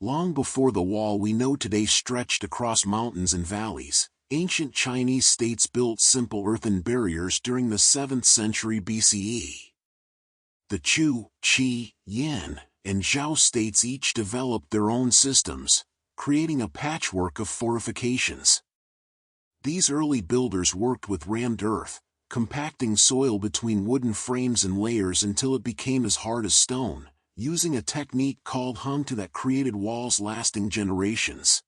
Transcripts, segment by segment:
Long before the wall we know today stretched across mountains and valleys, ancient Chinese states built simple earthen barriers during the 7th century BCE. The Chu, Qi, Yan, and Zhao states each developed their own systems, creating a patchwork of fortifications. These early builders worked with rammed earth, compacting soil between wooden frames and layers until it became as hard as stone, using a technique called hengtu that created walls lasting generations.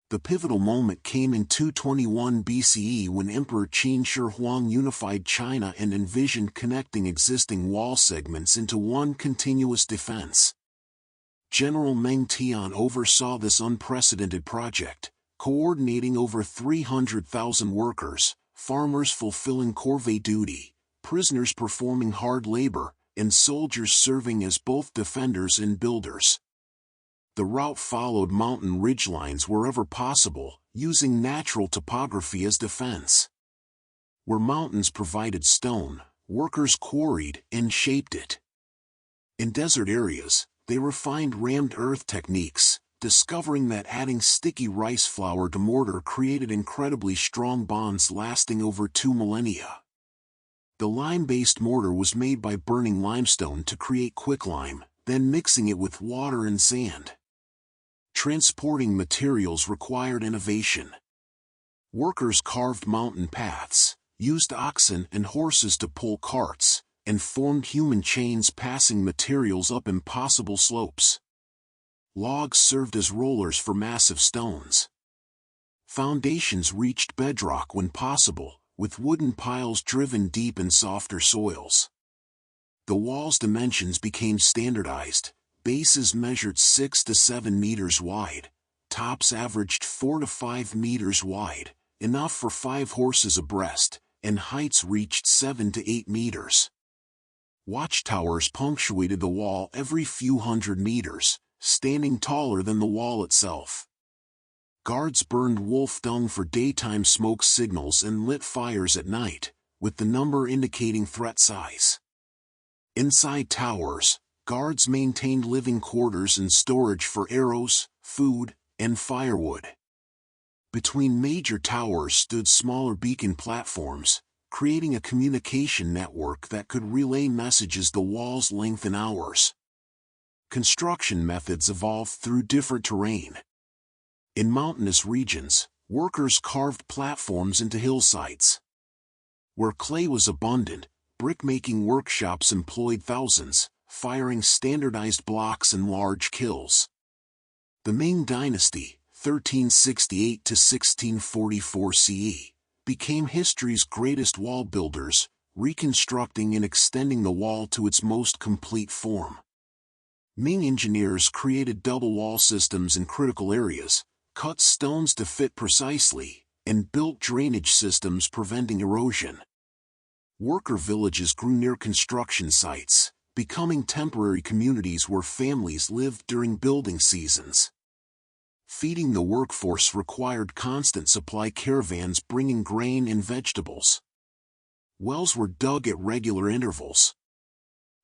The pivotal moment came in 221 BCE when Emperor Qin Shi Huang unified China and envisioned connecting existing wall segments into one continuous defense. General Meng Tian oversaw this unprecedented project, coordinating over 300,000 workers, farmers fulfilling corvée duty, prisoners performing hard labor, and soldiers serving as both defenders and builders. The route followed mountain ridgelines wherever possible, using natural topography as defense. Where mountains provided stone, workers quarried and shaped it. In desert areas, they refined rammed earth techniques, discovering that adding sticky rice flour to mortar created incredibly strong bonds lasting over 2 millennia. The lime-based mortar was made by burning limestone to create quicklime, then mixing it with water and sand. Transporting materials required innovation. Workers carved mountain paths, used oxen and horses to pull carts, and formed human chains passing materials up impossible slopes. Logs served as rollers for massive stones. Foundations reached bedrock when possible, with wooden piles driven deep in softer soils. The wall's dimensions became standardized. Bases measured 6 to 7 meters wide, tops averaged 4 to 5 meters wide, enough for 5 horses abreast, and heights reached 7 to 8 meters. Watchtowers punctuated the wall every few hundred meters, standing taller than the wall itself. Guards burned wolf dung for daytime smoke signals and lit fires at night, with the number indicating threat size. Inside towers, guards maintained living quarters and storage for arrows, food, and firewood. Between major towers stood smaller beacon platforms, creating a communication network that could relay messages the wall's length in hours. Construction methods evolved through different terrain. In mountainous regions, workers carved platforms into hillsides. Where clay was abundant, brick-making workshops employed thousands, firing standardized blocks in large kilns. The Ming Dynasty, 1368 to 1644 CE, became history's greatest wall builders, reconstructing and extending the wall to its most complete form. Ming engineers created double wall systems in critical areas, cut stones to fit precisely, and built drainage systems preventing erosion. Worker villages grew near construction sites, becoming temporary communities where families lived during building seasons. Feeding the workforce required constant supply caravans bringing grain and vegetables. Wells were dug at regular intervals.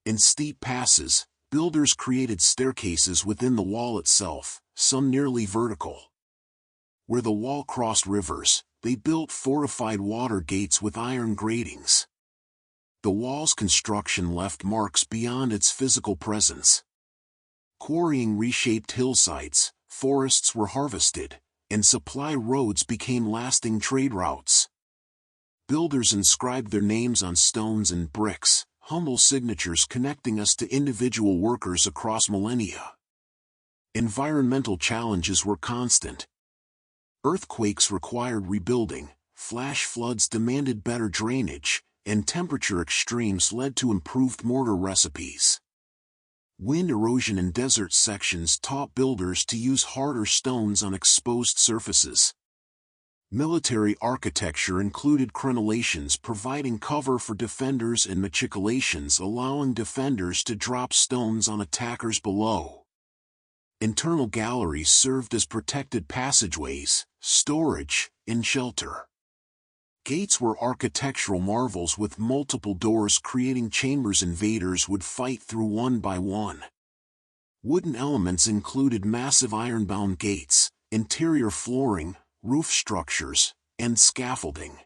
In steep passes, builders created staircases within the wall itself, some nearly vertical. Where the wall crossed rivers, they built fortified water gates with iron gratings. The wall's construction left marks beyond its physical presence. Quarrying reshaped hillsides, forests were harvested, and supply roads became lasting trade routes. Builders inscribed their names on stones and bricks, humble signatures connecting us to individual workers across millennia. Environmental challenges were constant. Earthquakes required rebuilding, flash floods demanded better drainage, and temperature extremes led to improved mortar recipes. Wind erosion in desert sections taught builders to use harder stones on exposed surfaces. Military architecture included crenellations providing cover for defenders and machicolations allowing defenders to drop stones on attackers below. Internal galleries served as protected passageways, storage, and shelter. Gates were architectural marvels with multiple doors creating chambers invaders would fight through one by one. Wooden elements included massive iron-bound gates, interior flooring, roof structures, and scaffolding.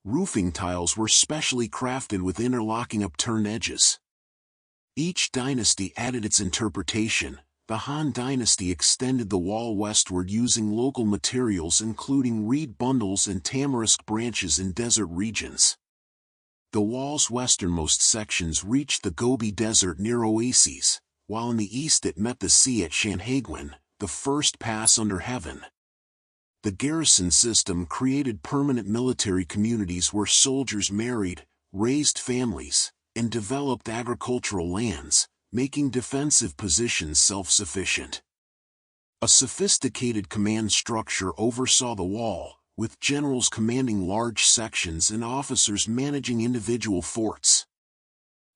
Roofing tiles were specially crafted with interlocking upturned edges. Each dynasty added its interpretation. The Han Dynasty extended the wall westward using local materials including reed bundles and tamarisk branches in desert regions. The wall's westernmost sections reached the Gobi Desert near oases, while in the east it met the sea at Sanhedrin, the first pass under heaven. The garrison system created permanent military communities where soldiers married, raised families, and developed agricultural lands, making defensive positions self-sufficient. A sophisticated command structure oversaw the wall, with generals commanding large sections and officers managing individual forts.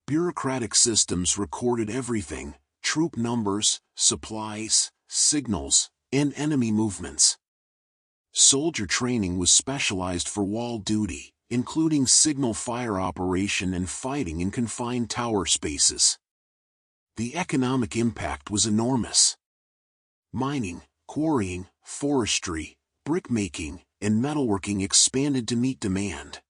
Bureaucratic systems recorded everything: troop numbers, supplies, signals, and enemy movements. Soldier training was specialized for wall duty, including signal fire operation and fighting in confined tower spaces. The economic impact was enormous. Mining, quarrying, forestry, brickmaking, and metalworking expanded to meet demand.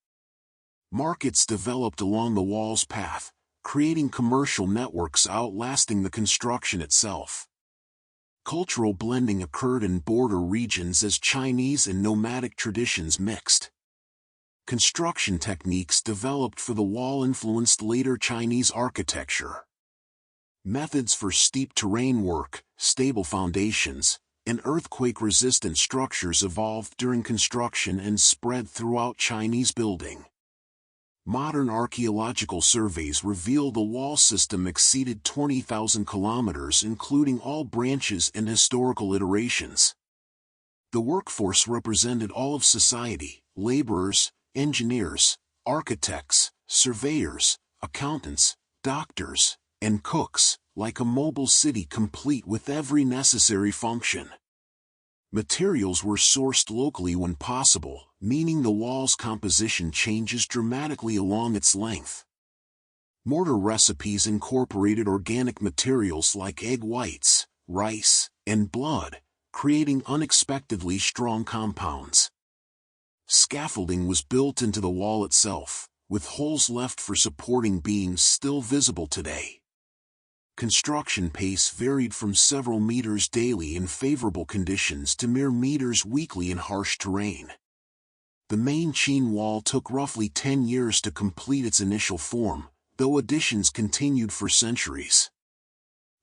Markets developed along the wall's path, creating commercial networks outlasting the construction itself. Cultural blending occurred in border regions as Chinese and nomadic traditions mixed. Construction techniques developed for the wall influenced later Chinese architecture. Methods for steep terrain work, stable foundations, and earthquake-resistant structures evolved during construction and spread throughout Chinese building. Modern archaeological surveys reveal the wall system exceeded 20,000 kilometers, including all branches and historical iterations. The workforce represented all of society: laborers, engineers, architects, surveyors, accountants, doctors, and cooks, like a mobile city complete with every necessary function. Materials were sourced locally when possible, meaning the wall's composition changes dramatically along its length. Mortar recipes incorporated organic materials like egg whites, rice, and blood, creating unexpectedly strong compounds. Scaffolding was built into the wall itself, with holes left for supporting beams still visible today. Construction pace varied from several meters daily in favorable conditions to mere meters weekly in harsh terrain. The main Qin wall took roughly 10 years to complete its initial form, though additions continued for centuries.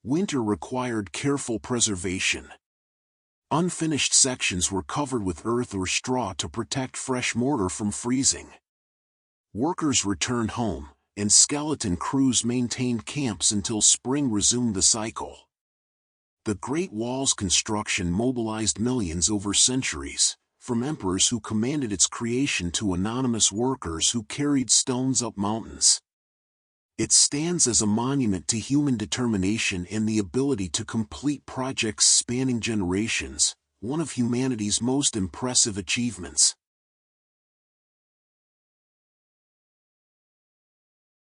Winter required careful preservation. Unfinished sections were covered with earth or straw to protect fresh mortar from freezing. Workers returned home, and skeleton crews maintained camps until spring resumed the cycle. The Great Wall's construction mobilized millions over centuries, from emperors who commanded its creation to anonymous workers who carried stones up mountains. It stands as a monument to human determination and the ability to complete projects spanning generations, one of humanity's most impressive achievements.